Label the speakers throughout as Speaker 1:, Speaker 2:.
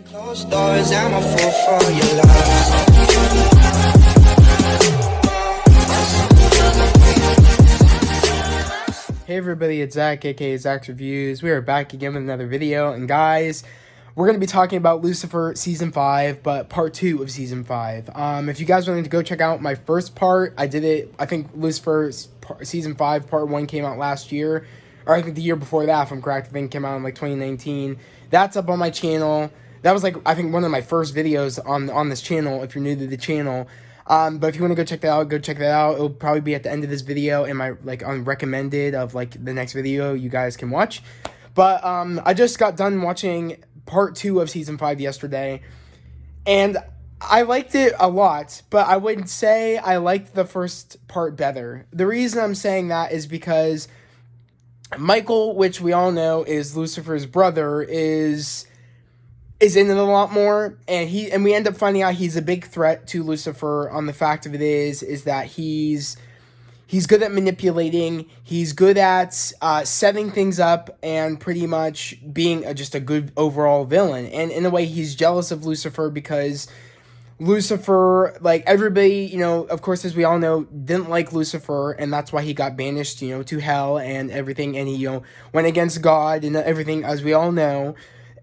Speaker 1: Closed doors, I'm a fool for your love.
Speaker 2: Hey everybody, it's Zach, aka Zach's Reviews. We are back again with another video, and guys, we're going to be talking about Lucifer Season 5, but Part 2 of Season 5. If you guys wanted to go check out my first part, I did it, I think Lucifer Season 5 Part 1 came out last year, or I think the year before that, if I'm correct, I think it came out in like 2019. That's up on my channel. That was like, I think one of my first videos on this channel, if you're new to the channel. But if you want to go check that out, go check that out. It'll probably be at the end of this video and my on recommended of like the next video you guys can watch. But I just got done watching Part 2 of Season 5 yesterday, and I liked it a lot, but I would say I liked the first part better. The reason I'm saying that is because Michael, which we all know is Lucifer's brother, is in it a lot more, and we end up finding out he's a big threat to Lucifer. On the fact of it is that he's good at manipulating, he's good at setting things up, and pretty much being just a good overall villain. And in a way, he's jealous of Lucifer because Lucifer, like everybody, you know, of course, as we all know, didn't like Lucifer, and that's why he got banished, you know, to hell and everything, and he, you know, went against God and everything, as we all know.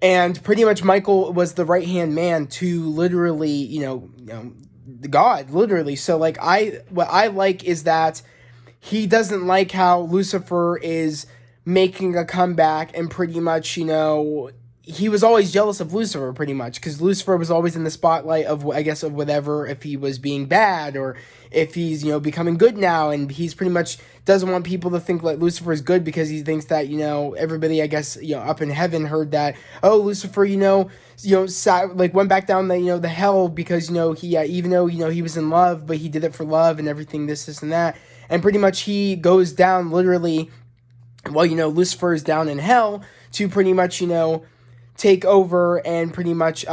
Speaker 2: And pretty much Michael was the right-hand man to literally, you know, God, literally. So, like, what I like is that he doesn't like how Lucifer is making a comeback, and pretty much, you know, he was always jealous of Lucifer, pretty much, because Lucifer was always in the spotlight of, I guess, of whatever, if he was being bad, or if he's, you know, becoming good now, and he's pretty much doesn't want people to think like Lucifer is good because he thinks that, you know, everybody, I guess, you know, up in heaven heard that, oh, Lucifer, like went back down the, you know, the hell because, you know, he, even though, you know, he was in love, but he did it for love and everything, this and that, and pretty much he goes down literally, while, you know, Lucifer is down in hell to pretty much, you know, take over and pretty much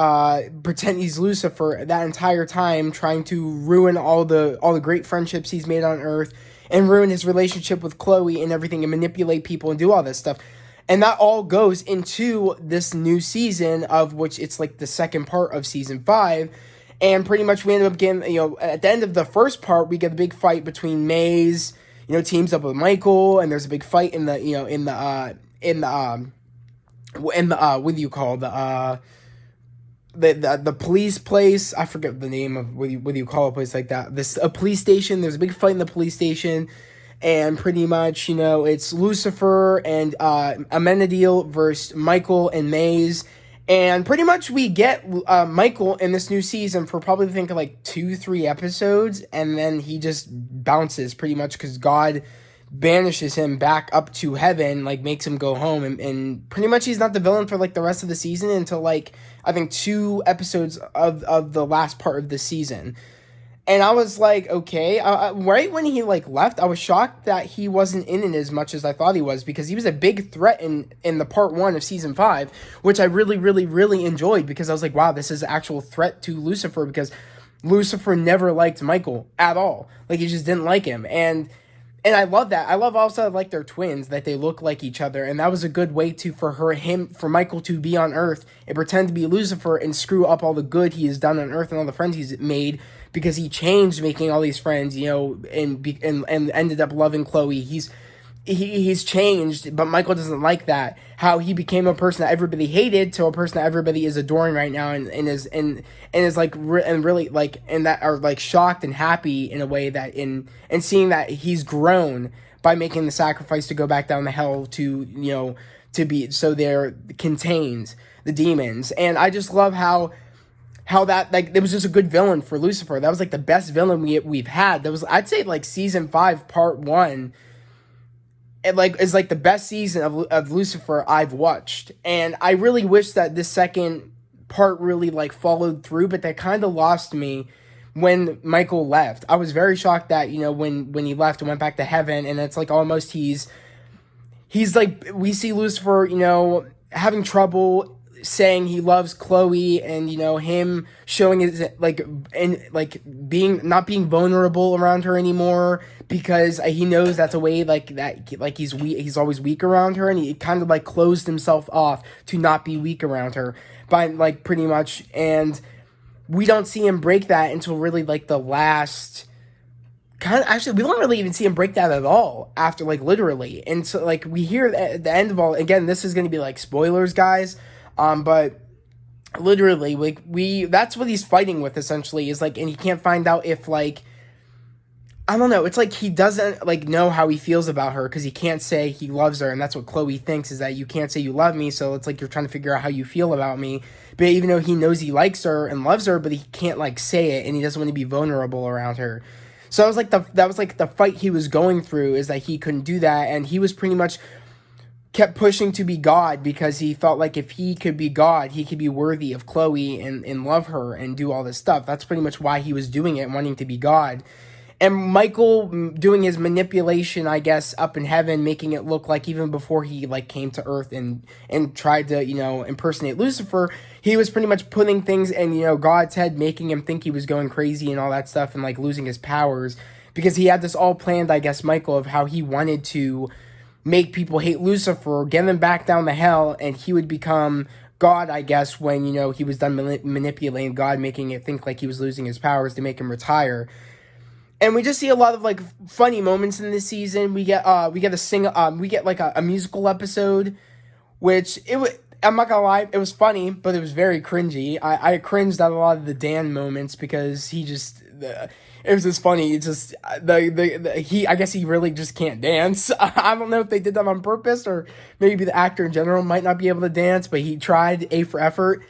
Speaker 2: pretend he's Lucifer that entire time, trying to ruin all the great friendships he's made on Earth, and ruin his relationship with Chloe and everything, and manipulate people and do all this stuff. And that all goes into this new season, of which it's like the second part of Season 5. And pretty much we end up getting, you know, at the end of the first part, we get a big fight between Maze, you know, teams up with Michael, and there's a big fight in the, you know, what do you call the police place? I forget the name of what do you call a place like that. A police station. There's a big fight in the police station, and pretty much, you know, it's Lucifer and Amenadiel versus Michael and Maze. And pretty much we get Michael in this new season for probably, I think, like 2-3 episodes, and then he just bounces pretty much because God banishes him back up to heaven, like makes him go home, and pretty much he's not the villain for like the rest of the season until like I think 2 episodes of the last part of the season. And I was like, okay, right when he like left, I was shocked that he wasn't in it as much as I thought he was, because he was a big threat in the Part 1 of Season 5, which I really, really, really enjoyed, because I was like, wow, this is an actual threat to Lucifer, because Lucifer never liked Michael at all. Like, he just didn't like him. And I love that. I love also, like, their twins, that they look like each other, and that was a good way for Michael to be on Earth and pretend to be Lucifer and screw up all the good he has done on Earth and all the friends he's made, because he changed making all these friends, you know, and ended up loving Chloe. He's changed, but Michael doesn't like that. How he became a person that everybody hated to a person that everybody is adoring right now, and is like really like, and that are like shocked and happy in a way, that and seeing that he's grown by making the sacrifice to go back down the hell to, you know, to be so there contains the demons. And I just love how that, like, it was just a good villain for Lucifer. That was like the best villain we've had. That was, I'd say, like Season 5 Part 1. It like is like the best season of Lucifer I've watched, and I really wish that this second part really like followed through, but that kind of lost me when Michael left. I was very shocked that, you know, when he left and went back to heaven, and it's like almost he's like, we see Lucifer, you know, having trouble saying he loves Chloe, and, you know, him showing his, like, and like not being vulnerable around her anymore, because he knows that's a way like that, like he's weak, he's always weak around her, and he kind of like closed himself off to not be weak around her by like pretty much. And we don't see him break that until really like the last kind of, actually we don't really even see him break that at all after like literally. And so like we hear at the end of all, again, this is going to be like spoilers, guys, but literally like that's what he's fighting with essentially, is like, and he can't find out if like, I don't know, it's like he doesn't like know how he feels about her because he can't say he loves her, and that's what Chloe thinks, is that you can't say you love me, so it's like you're trying to figure out how you feel about me. But even though he knows he likes her and loves her, but he can't like say it, and he doesn't want to be vulnerable around her. So that was like the fight he was going through, is that he couldn't do that, and he was pretty much kept pushing to be God because he felt like if he could be God, he could be worthy of Chloe and love her and do all this stuff. That's pretty much why he was doing it, wanting to be God. And Michael doing his manipulation, I guess, up in heaven, making it look like even before he like came to Earth and tried to, you know, impersonate Lucifer, he was pretty much putting things in, you know, God's head, making him think he was going crazy and all that stuff, and like losing his powers, because he had this all planned, I guess, Michael, of how he wanted to make people hate Lucifer, get him back down to hell, and he would become God, I guess, when, you know, he was done manipulating God, making it think like he was losing his powers to make him retire. And we just see a lot of like funny moments in this season. We get like a musical episode, which I'm not gonna lie, it was funny, but it was very cringy. I cringed at a lot of the Dan moments because he just it was just funny. It's just I guess he really just can't dance. I don't know if they did that on purpose, or maybe the actor in general might not be able to dance, but he tried, A for effort.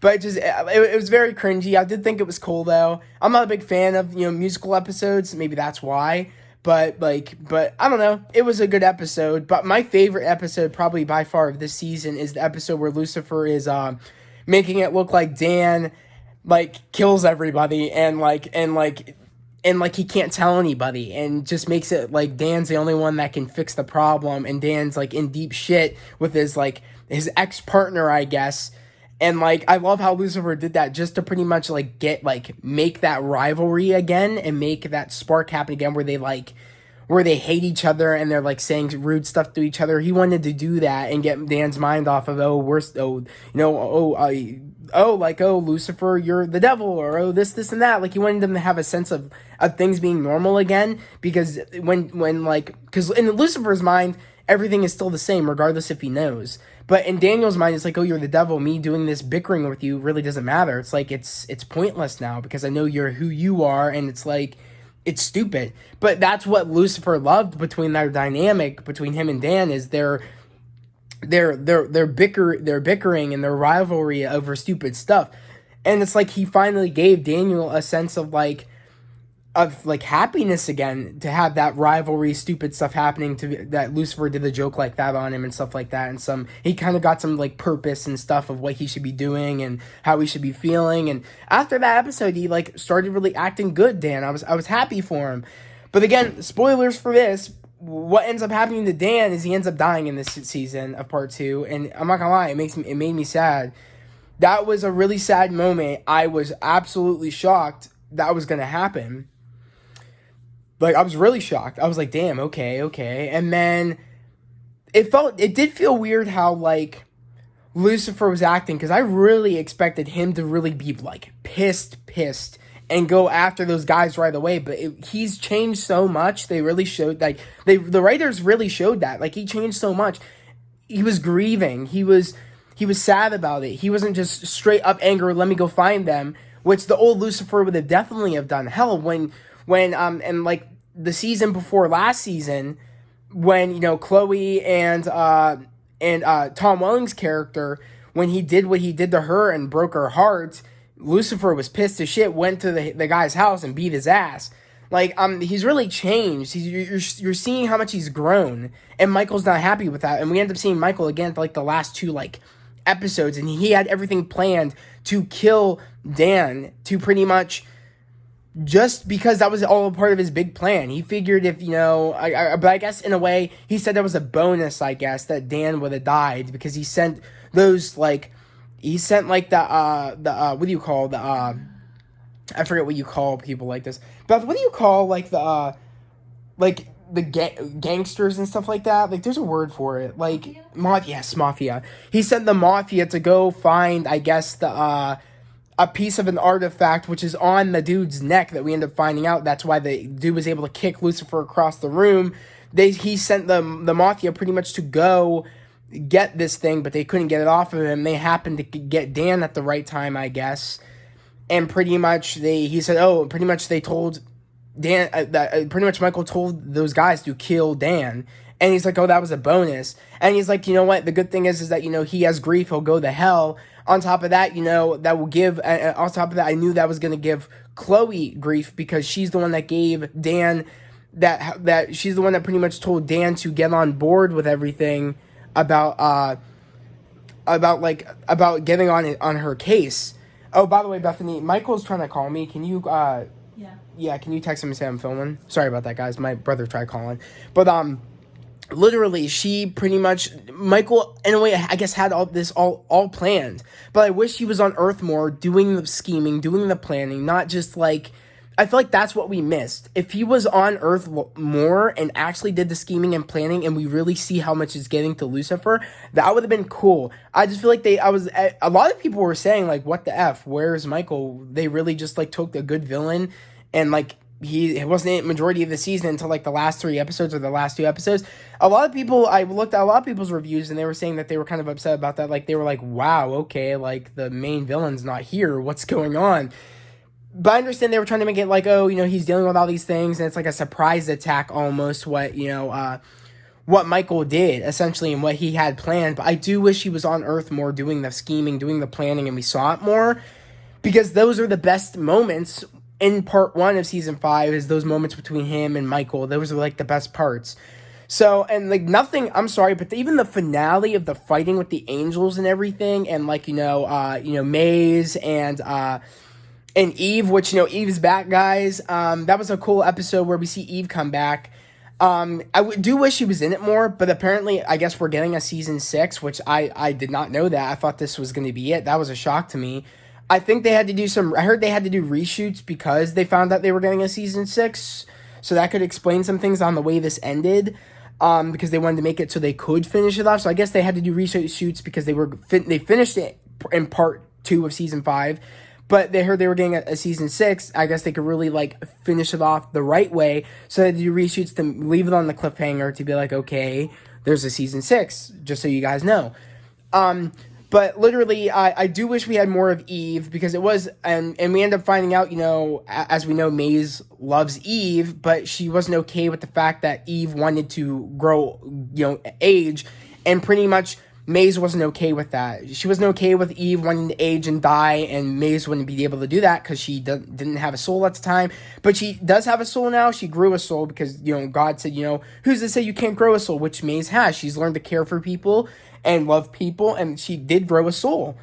Speaker 2: But it was very cringy. I did think it was cool though. I'm not a big fan of, you know, musical episodes. Maybe that's why. But I don't know. It was a good episode. But my favorite episode, probably by far, of this season is the episode where Lucifer is making it look like Dan like kills everybody, and he can't tell anybody, and just makes it like Dan's the only one that can fix the problem, and Dan's like in deep shit with his ex-partner, I guess. And like, I love how Lucifer did that just to pretty much like make that rivalry again, and make that spark happen again, where they hate each other and they're like saying rude stuff to each other. He wanted to do that and get Dan's mind off of, Lucifer, you're the devil, or this and that. Like, he wanted them to have a sense of things being normal again, because because in Lucifer's mind, everything is still the same regardless if he knows. But in Daniel's mind, it's like, oh, you're the devil. Me doing this bickering with you really doesn't matter. It's like, it's pointless now because I know you're who you are, and it's like, it's stupid. But that's what Lucifer loved between their dynamic between him and Dan, is their bickering and their rivalry over stupid stuff. And it's like he finally gave Daniel a sense of happiness again, to have that rivalry, stupid stuff happening, that Lucifer did a joke like that on him and stuff like that, and he kind of got some like purpose and stuff of what he should be doing and how he should be feeling. And after that episode, he like started really acting good, Dan. I was happy for him. But again, spoilers for this, what ends up happening to Dan is he ends up dying in this season of part 2, and I'm not gonna lie, it made me sad. That was a really sad moment. I was absolutely shocked that was gonna happen. Like, I was really shocked. I was like, damn, okay. And then it did feel weird how, like, Lucifer was acting, because I really expected him to really be, like, pissed, and go after those guys right away. But he's changed so much. They really showed, like, the writers really showed that. Like, he changed so much. He was grieving. He was sad about it. He wasn't just straight up anger, let me go find them, which the old Lucifer would have definitely have done. Hell, when and like the season before last season, when, you know, Chloe and Tom Welling's character, when he did what he did to her and broke her heart, Lucifer was pissed as shit, went to the guy's house and beat his ass. Like, he's really changed. You're seeing how much he's grown, and Michael's not happy with that. And we end up seeing Michael again for like the last 2 like episodes, and he had everything planned to kill Dan, to pretty much, just because that was all a part of his big plan. He figured if, you know, but I guess in a way, he said that was a bonus, I guess, that Dan would have died, because he sent those, like, what do you call, I forget what you call people like this, but what do you call, like, like the gangsters and stuff like that. Like, there's a word for it. Like mafia. Yes, mafia. He sent the mafia to go find, I guess, the a piece of an artifact which is on the dude's neck that we end up finding out. That's why the dude was able to kick Lucifer across the room. He sent the mafia pretty much to go get this thing, but they couldn't get it off of him. They happened to get Dan at the right time, I guess. And pretty much he said, oh, pretty much they told Dan, pretty much Michael told those guys to kill Dan. And he's like, oh, that was a bonus. And he's like, you know what? The good thing is that, he has grief. He'll go to hell. On top of that, that will give, on top of that, I knew that was going to give Chloe grief because she's the one that gave Dan that she's the one that pretty much told Dan to get on board with everything about getting on her case. Oh, by the way, Bethany, Michael's trying to call me. Can you yeah, can you text him and say I'm filming? Sorry about that, guys. My brother tried calling. But literally, she pretty much, Michael, in a way, I guess, had all this all planned. But I wish he was on Earth more, doing the scheming, doing the planning, not just like, I feel like that's what we missed. If he was on Earth more and actually did the scheming and planning, and we really see how much is getting to Lucifer, that would have been cool. I just feel like a lot of people were saying, like, what the F, where's Michael? They really just, like, took the good villain, and, like, he wasn't in majority of the season until, like, the last 3 episodes or the last 2 episodes. I looked at a lot of people's reviews, and they were saying that they were kind of upset about that. Like, they were like, wow, okay, like, the main villain's not here. What's going on? But I understand they were trying to make it like, oh, he's dealing with all these things, and it's like a surprise attack almost, what Michael did, essentially, and what he had planned. But I do wish he was on Earth more, doing the scheming, doing the planning, and we saw it more. Because those are the best moments in part 1 of season 5, is those moments between him and Michael. Those are, like, the best parts. So, and, like, nothing, I'm sorry, but even the finale of the fighting with the angels and everything, and, like, Maze and Eve, which, Eve's back, guys. That was a cool episode where we see Eve come back. I do wish she was in it more, but apparently, I guess we're getting a season 6, which I did not know that. I thought this was going to be it. That was a shock to me. I think they had to do I heard they had to do reshoots because they found out they were getting a season 6, so that could explain some things on the way this ended, because they wanted to make it so they could finish it off. So I guess they had to do reshoots because they finished it in part 2 of season 5. But they heard they were getting a season 6. I guess they could really, like, finish it off the right way. So they do reshoots to leave it on the cliffhanger to be like, okay, there's a season 6, just so you guys know. But literally, I do wish we had more of Eve, because it was, and we end up finding out, as we know, Maze loves Eve, but she wasn't okay with the fact that Eve wanted to grow, age, and pretty much Maze wasn't okay with that. She wasn't okay with Eve wanting to age and die, and Maze wouldn't be able to do that because she didn't have a soul at the time. But she does have a soul now. She grew a soul because, God said, who's to say you can't grow a soul, which Maze has. She's learned to care for people and love people, and she did grow a soul.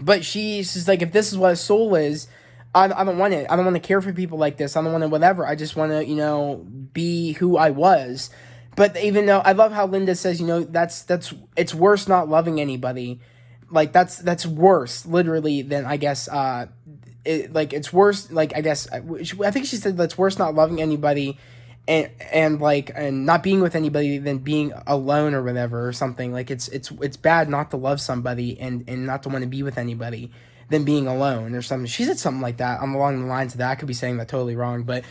Speaker 2: But she's like, if this is what a soul is, I don't want it. I don't want to care for people like this. I don't want to whatever. I just want to, be who I was. But even though I love how Linda says, it's worse not loving anybody. Like, that's worse, literally, than, I guess, it's worse, like, I guess, I think she said that's worse not loving anybody and not being with anybody than being alone or whatever or something. Like, it's bad not to love somebody and not to want to be with anybody than being alone or something. She said something like that. I'm along the lines of that. I could be saying that totally wrong, but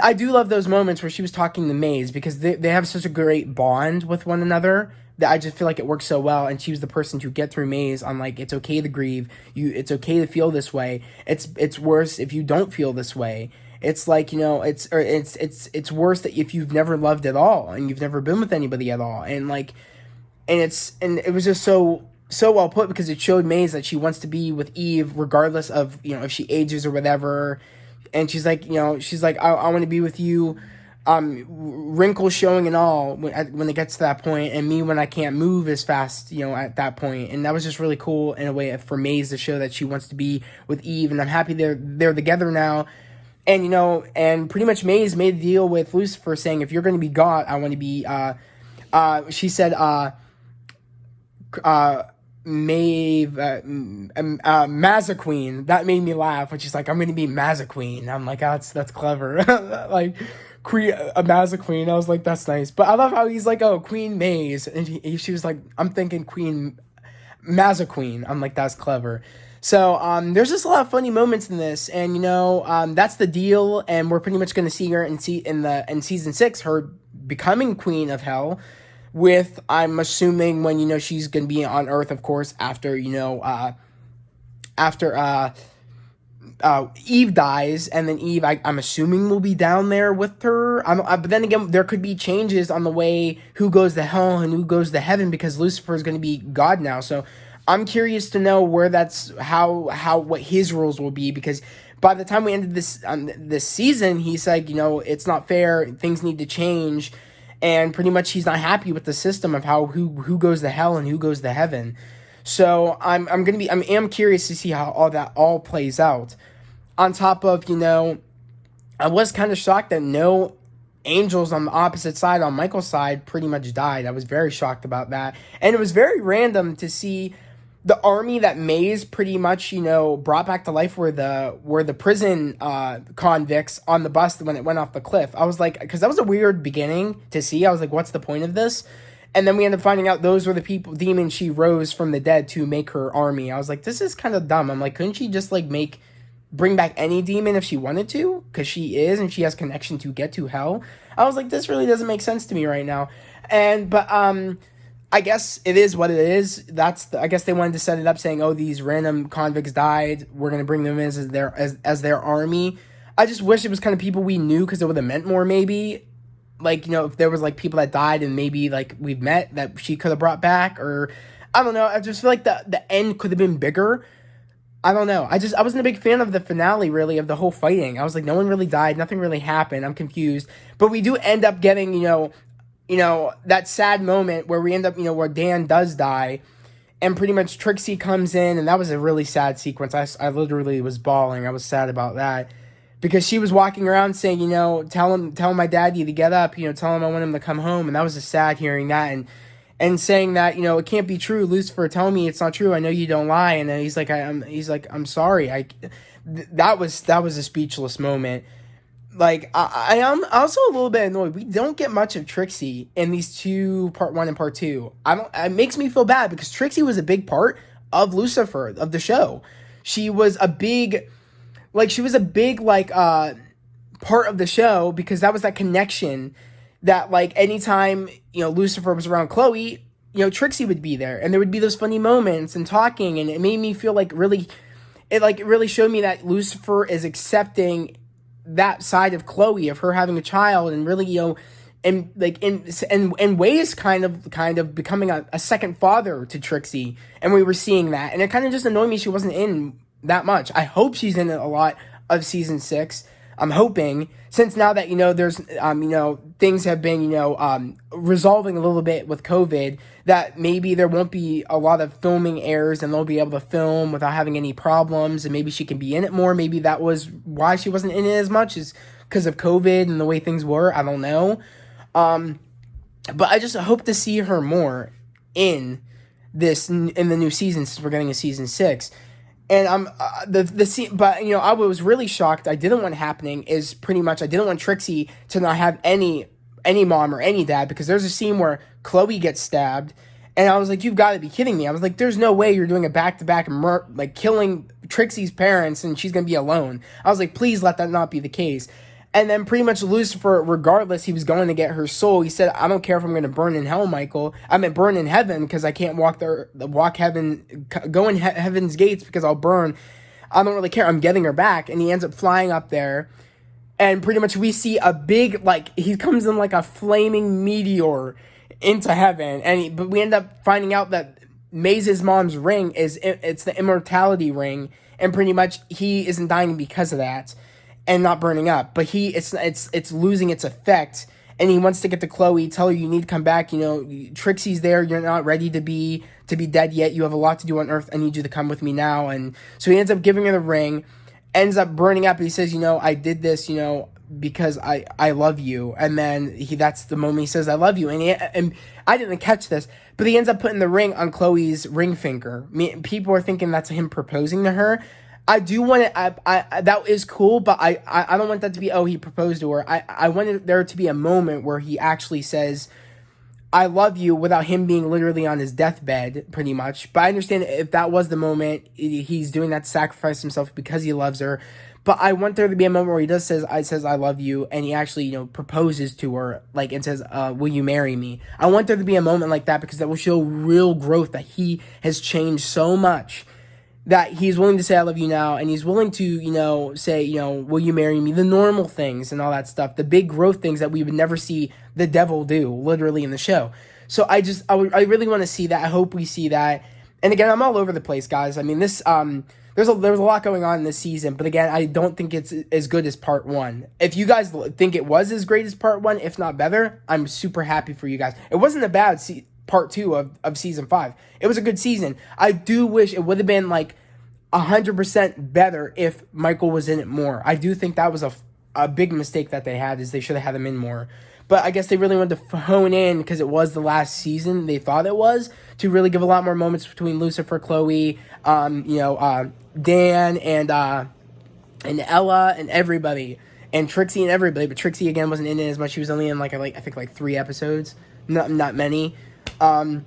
Speaker 2: I do love those moments where she was talking to Maze because they have such a great bond with one another that I just feel like it works so well. And she was the person to get through Maze on, like, it's okay to grieve. It's okay to feel this way. It's worse if you don't feel this way. It's like, it's worse that if you've never loved at all and you've never been with anybody at all. And it was just so well put because it showed Maze that she wants to be with Eve regardless of, if she ages or whatever. And she's like, I want to be with you, wrinkles showing and all when it gets to that point, and me when I can't move as fast, at that point. And that was just really cool in a way for Maze to show that she wants to be with Eve, and I'm happy they're together now. And, and pretty much Maze made a deal with Lucifer saying, if you're going to be God, I want to be, she said, Maeve, Mazza Queen. That made me laugh when she's like, I'm gonna be Mazza Queen. I'm like, oh, that's clever. Like, Queen, a Mazza Queen. I was like, that's nice. But I love how he's like, oh, Queen Maze. And she was like, I'm thinking Queen Mazza Queen. I'm like, that's clever. So there's just a lot of funny moments in this, and that's the deal. And we're pretty much going to see her in season 6, her becoming Queen of Hell. With, I'm assuming, when she's going to be on Earth, of course, after Eve dies, and then Eve, I'm assuming, will be down there with her. But then again, there could be changes on the way who goes to hell and who goes to heaven, because Lucifer is going to be God now. So I'm curious to know where what his rules will be, because by the time we ended this season, he's like, it's not fair, things need to change, and pretty much he's not happy with the system of who goes to hell and who goes to heaven. So I'm curious to see how all that plays out. On top of, I was kind of shocked that no angels on the opposite side, on Michael's side, pretty much died. I was very shocked about that. And it was very random to see the army that Maze pretty much, brought back to life, were the prison convicts on the bus when it went off the cliff. I was like, because that was a weird beginning to see. I was like, what's the point of this? And then we ended up finding out those were the demons she rose from the dead to make her army. I was like, this is kind of dumb. I'm like, couldn't she just bring back any demon if she wanted to? Because she is, and she has connection to get to hell. I was like, this really doesn't make sense to me right now. But I guess it is what it is. I guess they wanted to set it up saying, oh, these random convicts died, we're going to bring them in as their army. I just wish it was kind of people we knew, because it would have meant more, maybe. If there was people that died and maybe we've met that she could have brought back, or I don't know. I just feel like the end could have been bigger. I don't know. I wasn't a big fan of the finale, really, of the whole fighting. I was like, no one really died, nothing really happened. I'm confused. But we do end up getting, that sad moment where we end up, where Dan does die, and pretty much Trixie comes in, and that was a really sad sequence. I literally was bawling. I was sad about that. Because she was walking around saying, tell my daddy to get up, tell him I want him to come home. And that was just sad hearing that, and saying that, it can't be true. Lucifer, tell me it's not true. I know you don't lie. And then he's like, I'm sorry. That was a speechless moment. I am also a little bit annoyed. We don't get much of Trixie in these two, part 1 and part 2. It makes me feel bad, because Trixie was a big part of Lucifer, of the show. She was a big part of the show, because that was that connection that anytime Lucifer was around Chloe, Trixie would be there, and there would be those funny moments and talking, and it made me feel it really showed me that Lucifer is accepting that side of Chloe, of her having a child, and really in ways kind of becoming a second father to Trixie, and we were seeing that, and it kind of just annoyed me she wasn't in that much. I hope she's in a lot of season 6. I'm hoping, since now that there's things have been resolving a little bit with COVID, that maybe there won't be a lot of filming errors, and they'll be able to film without having any problems, and maybe she can be in it more. Maybe that was why she wasn't in it as much, is because of COVID and the way things were. I don't know. But I just hope to see her more in the new season, since we're getting a season 6. And I was really shocked. I didn't want happening is pretty much I didn't want Trixie to not have any mom or any dad, because there's a scene where Chloe gets stabbed, and I was like, you've got to be kidding me. I was like, there's no way you're doing a back-to-back killing Trixie's parents and she's gonna be alone. I was like, please let that not be the case. And then pretty much Lucifer, regardless, he was going to get her soul. He said, I don't care if I'm going to burn in hell, Michael. I'm going to burn in heaven, because I can't go in heaven's gates, because I'll burn. I don't really care. I'm getting her back. And he ends up flying up there. And pretty much we see a big, he comes in like a flaming meteor into heaven. But we end up finding out that Maze's mom's ring it's the immortality ring. And pretty much he isn't dying because of that. And not burning up, but it's losing its effect, and he wants to get to Chloe, tell her you need to come back. Trixie's there. You're not ready to be dead yet. You have a lot to do on Earth. I need you to come with me now. And so he ends up giving her the ring, ends up burning up. He says, I did this, because I love you. And then that's the moment he says, I love you. And I didn't catch this, but he ends up putting the ring on Chloe's ring finger. People are thinking that's him proposing to her. I do want it. I that is cool, but I don't want that to be, oh, he proposed to her. I wanted there to be a moment where he actually says, I love you, without him being literally on his deathbed, pretty much. But I understand if that was the moment, he's doing that to sacrifice himself because he loves her. But I want there to be a moment where he says I love you, and he actually, proposes to her, like, and says, will you marry me? I want there to be a moment like that, because that will show real growth, that he has changed so much, that he's willing to say I love you now, and he's willing to, say, will you marry me? The normal things and all that stuff, the big growth things that we would never see the devil do, literally, in the show. So I really want to see that. I hope we see that. And again, I'm all over the place, guys. I mean, this there's a lot going on in this season, but again, I don't think it's as good as part 1. If you guys think it was as great as part 1, if not better, I'm super happy for you guys. It wasn't a bad part 2 of season 5. It was a good season. I do wish it would have been like 100% better if Michael was in it more. I do think that was a big mistake that they had, is they should have had him in more. But I guess they really wanted to hone in, because it was the last season, they thought it was, to really give a lot more moments between Lucifer, Chloe, Dan, and Ella, and everybody, and Trixie and everybody. But Trixie, again, wasn't in it as much. She was only in I think 3 episodes, not many. But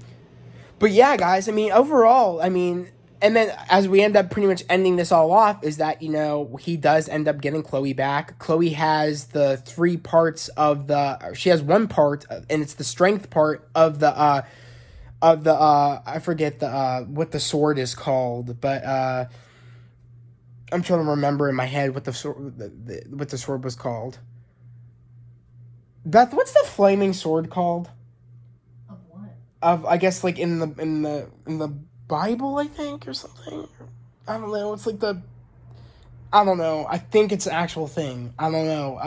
Speaker 2: yeah, guys, I mean, overall, I mean, and then as we end up pretty much ending this all off, is that, he does end up getting Chloe back. Chloe has the 3 parts she has 1 part, and it's the strength part of the I forget what the sword is called, but I'm trying to remember in my head what the sword was called. Beth, what's the flaming sword called?
Speaker 3: Of what?
Speaker 2: Of, I guess, like, in the Bible, I think, or something. I don't know. It's like I don't know. I think it's an actual thing. I don't know.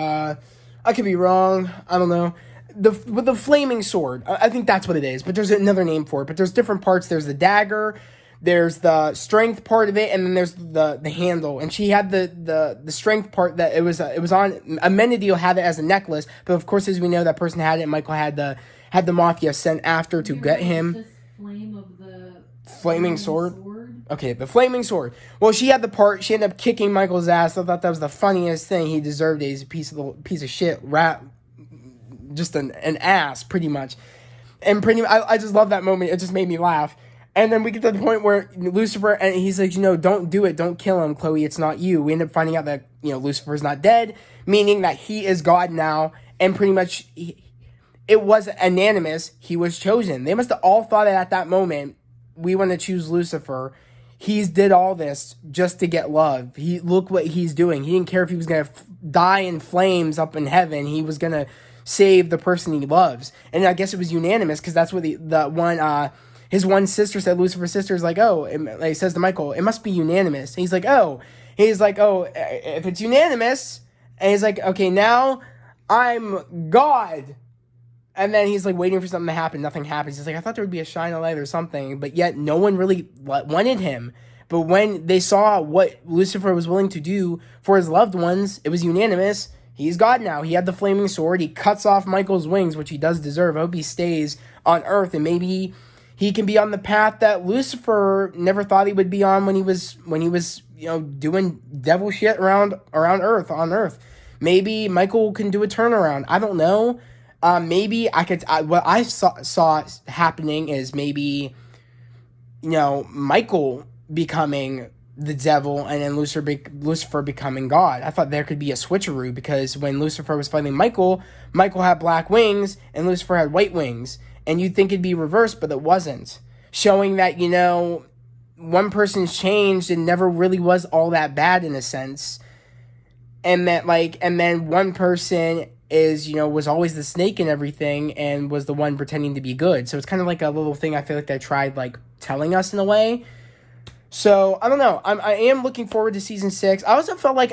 Speaker 2: I could be wrong. I don't know. With the flaming sword, I think that's what it is. But there's another name for it. But there's different parts. There's the dagger. There's the strength part of it, and then there's the handle. And she had the strength part that it was on. Amenadiel had it as a necklace, but of course, as we know, that person had it. And Michael had the mafia sent after to get him.
Speaker 3: Just flame of the
Speaker 2: flaming sword. Okay, the flaming sword. Well, she had the part. She ended up kicking Michael's ass. I thought that was the funniest thing. He deserved it. He's a piece of shit. Just an ass, pretty much. And I just love that moment. It just made me laugh. And then we get to the point where Lucifer, and he's like, don't do it. Don't kill him, Chloe. It's not you. We end up finding out that, Lucifer's not dead, meaning that he is God now. And pretty much, it was unanimous. He was chosen. They must have all thought that at that moment, we want to choose Lucifer. He's did all this just to get love. Look what he's doing. He didn't care if he was going to die in flames up in heaven. He was going to save the person he loves. And I guess it was unanimous, because that's what his one sister said. Lucifer's sister is like, oh, he says to Michael, it must be unanimous. And he's like, oh, if it's unanimous. And he's like, okay, now I'm God. And then he's like waiting for something to happen. Nothing happens. He's like, I thought there would be a shine of light or something. But yet no one really wanted him. But when they saw what Lucifer was willing to do for his loved ones, it was unanimous. He's God now. He had the flaming sword. He cuts off Michael's wings, which he does deserve. I hope he stays on Earth, and maybe he can be on the path that Lucifer never thought he would be on when he was doing devil shit around Earth, on Earth. Maybe Michael can do a turnaround. I don't know. Maybe what I saw happening is maybe, Michael becoming the devil and then Lucifer becoming God. I thought there could be a switcheroo, because when Lucifer was fighting Michael had black wings and Lucifer had white wings. And you'd think it'd be reversed, but it wasn't. Showing that, one person's changed and never really was all that bad in a sense. And that, and then one person was always the snake and everything, and was the one pretending to be good. So it's kind of like a little thing I feel like they tried, telling us in a way. So, I don't know. I am looking forward to season 6. I also felt like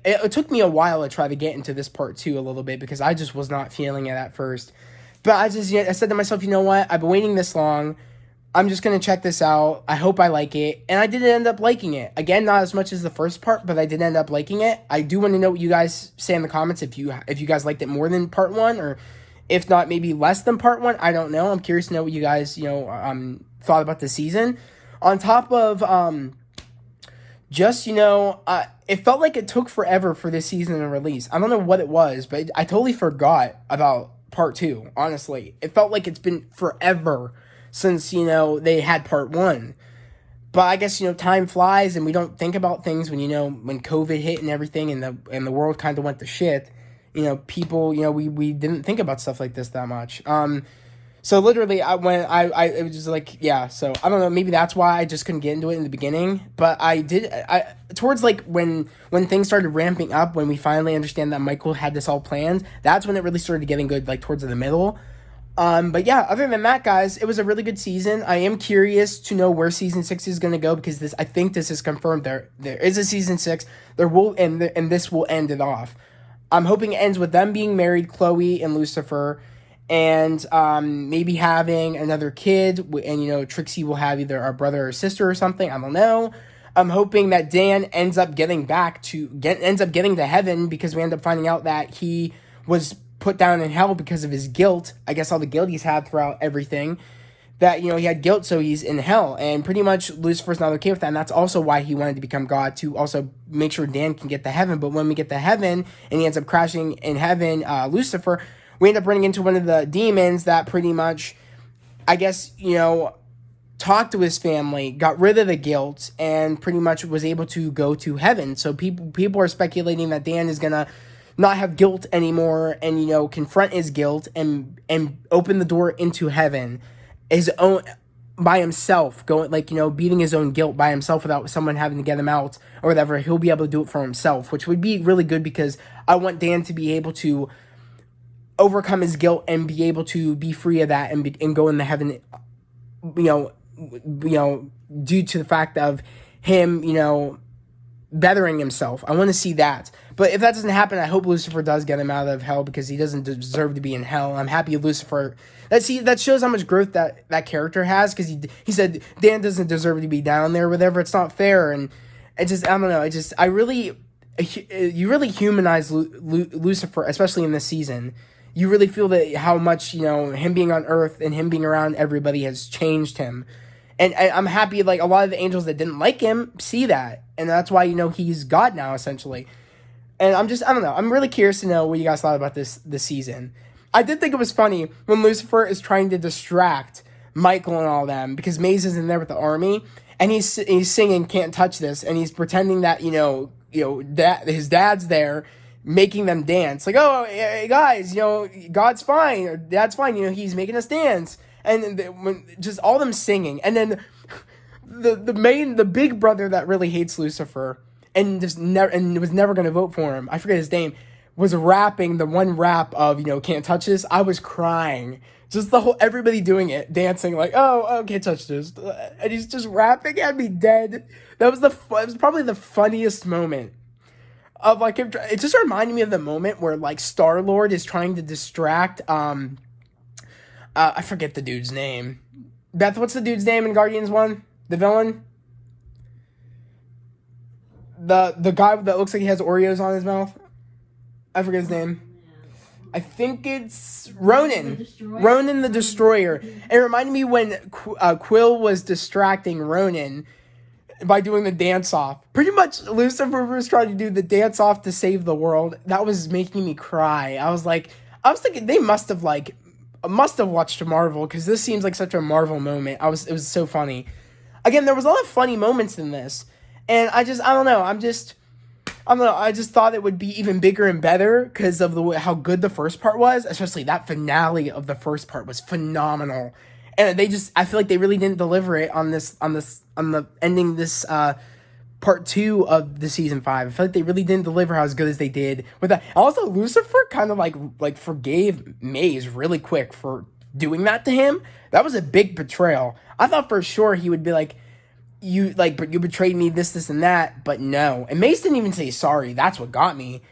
Speaker 2: it took me a while to try to get into this part 2 a little bit, because I just was not feeling it at first. But I said to myself, you know what? I've been waiting this long. I'm just going to check this out. I hope I like it. And I did end up liking it. Again, not as much as the first part, but I did end up liking it. I do want to know what you guys say in the comments, if you guys liked it more than part 1, or if not, maybe less than part 1. I don't know. I'm curious to know what you guys, thought about the season. On top of just, it felt like it took forever for this season to release. I don't know what it was, but I totally forgot about part 2, honestly. It felt like it's been forever since, they had part 1. But I guess, time flies and we don't think about things when, when COVID hit and everything and the world kind of went to shit. People, we didn't think about stuff like this that much. So literally, it was just like, yeah, so I don't know, maybe that's why I just couldn't get into it in the beginning, but towards like when things started ramping up, when we finally understand that Michael had this all planned, that's when it really started getting good, like towards the middle. But yeah, other than that, guys, it was a really good season. I am curious to know where season 6 is going to go, because I think this is confirmed. There is a season 6. There will, and this will end it off. I'm hoping it ends with them being married, Chloe and Lucifer, and maybe having another kid, and Trixie will have either a brother or sister or something. I don't know. I'm hoping that Dan ends up getting to heaven, because we end up finding out that he was put down in hell because of his guilt. I guess all the guilt he's had throughout everything. That, he had guilt, so he's in hell. And pretty much Lucifer's not okay with that. And that's also why he wanted to become God, to also make sure Dan can get to heaven. But when we get to heaven and he ends up crashing in heaven, Lucifer, we end up running into one of the demons that pretty much, I guess, talked to his family, got rid of the guilt, and pretty much was able to go to heaven. So people are speculating that Dan is going to not have guilt anymore and, confront his guilt and open the door into heaven his own by himself, going beating his own guilt by himself without someone having to get him out or whatever. He'll be able to do it for himself, which would be really good, because I want Dan to be able to overcome his guilt and be able to be free of that and go into heaven, due to the fact of him, bettering himself. I want to see that. But if that doesn't happen, I hope Lucifer does get him out of hell, because he doesn't deserve to be in hell. I'm happy Lucifer. That shows how much growth that character has, because he said Dan doesn't deserve to be down there, whatever. It's not fair, and it just, I don't know. You really humanize Lucifer, especially in this season. You really feel that how much, him being on Earth and him being around everybody has changed him. And I'm happy, like, a lot of the angels that didn't like him see that. And that's why, he's God now, essentially. And I don't know. I'm really curious to know what you guys thought about this season. I did think it was funny when Lucifer is trying to distract Michael and all them, because Maze isn't there with the army. And he's singing Can't Touch This. And he's pretending that, that his dad's there, making them dance. Like, oh, hey, guys, God's fine. Or Dad's fine. He's making us dance. And when just all them singing, and then the big brother that really hates Lucifer and was never going to vote for him, I forget his name, was rapping the one rap of Can't Touch This. I was crying, just everybody doing it, dancing like, oh, Can't Touch This, and he's just rapping at me dead. That was it was probably the funniest moment of like him. It just reminded me of the moment where like Star-Lord is trying to distract I forget the dude's name. Beth, what's the dude's name in Guardians 1? The villain? The guy that looks like he has Oreos on his mouth? I forget his name. I think it's Ronan. Ronan the Destroyer. It reminded me when Quill was distracting Ronan by doing the dance-off. Pretty much Lucifer was trying to do the dance-off to save the world. That was making me cry. I was thinking they must have watched Marvel, because this seems like such a Marvel moment. It was so funny. Again, there was a lot of funny moments in this, and I don't know. I just thought it would be even bigger and better because of how good the first part was. Especially that finale of the first part was phenomenal, and I feel like they really didn't deliver it on the ending this part 2 of the season 5. I feel like they really didn't deliver as good as they did with that. Also, Lucifer kind of like forgave Maze really quick for doing that to him. That was a big betrayal. I thought for sure he would be like, you betrayed me, this and that, but no. And Maze didn't even say sorry. That's what got me.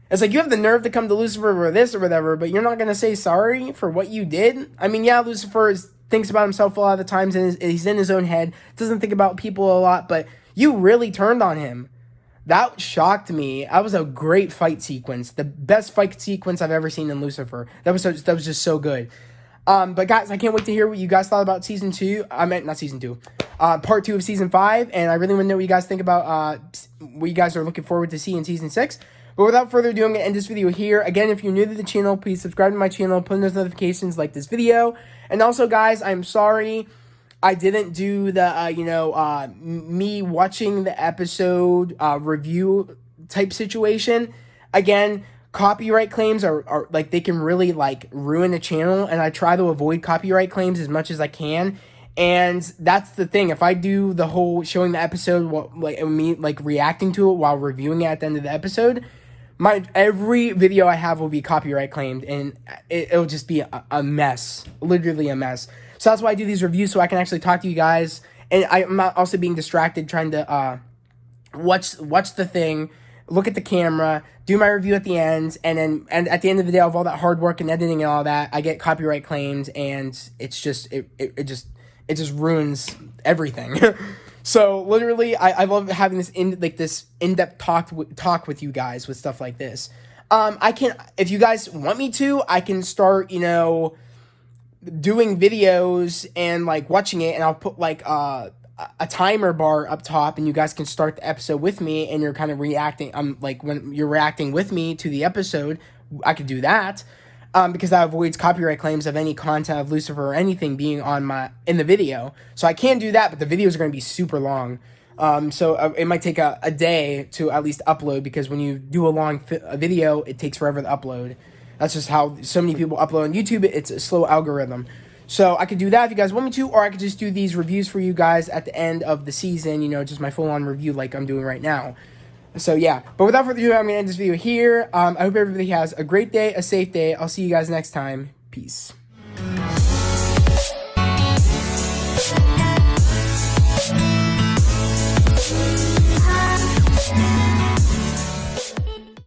Speaker 2: It's like, you have the nerve to come to Lucifer for this or whatever, but you're not going to say sorry for what you did? I mean, yeah, Lucifer thinks about himself a lot of the times, and he's in his own head, doesn't think about people a lot, but you really turned on him. That shocked me. That was a great fight sequence. The best fight sequence I've ever seen in Lucifer. That was just so good. But guys, I can't wait to hear what you guys thought about season 2. I meant not season 2. part 2 of season 5, and I really want to know what you guys think about what you guys are looking forward to see in season 6. But without further ado, I'm going to end this video here. Again, if you're new to the channel, please subscribe to my channel, put in those notifications, like this video. And also, guys, I'm sorry I didn't do the, me watching the episode review type situation. Again, copyright claims are like, they can really, like, ruin a channel, and I try to avoid copyright claims as much as I can. And that's the thing. If I do the whole showing the episode, me reacting to it while reviewing it at the end of the episode, every video I have will be copyright claimed, and it'll just be a mess, literally a mess. So that's why I do these reviews, so I can actually talk to you guys, and I'm not also being distracted trying to watch the thing, look at the camera, do my review at the end, and at the end of the day of all that hard work and editing and all that, I get copyright claimed, and it's just it just ruins everything. So literally, I love having this in-depth talk with you guys with stuff like this. I can, if you guys want me to, I can start, doing videos and watching it, and I'll put a timer bar up top, and you guys can start the episode with me, and you're kind of reacting. When you're reacting with me to the episode, I could do that. Because that avoids copyright claims of any content of Lucifer or anything being in the video. So I can do that, but the videos are going to be super long. So it might take a day to at least upload, because when you do a long video, it takes forever to upload. That's just how so many people upload on YouTube. It's a slow algorithm. So I could do that if you guys want me to, or I could just do these reviews for you guys at the end of the season, just my full-on review like I'm doing right now. So, yeah. But without further ado, I'm going to end this video here. I hope everybody has a great day, a safe day. I'll see you guys next time. Peace.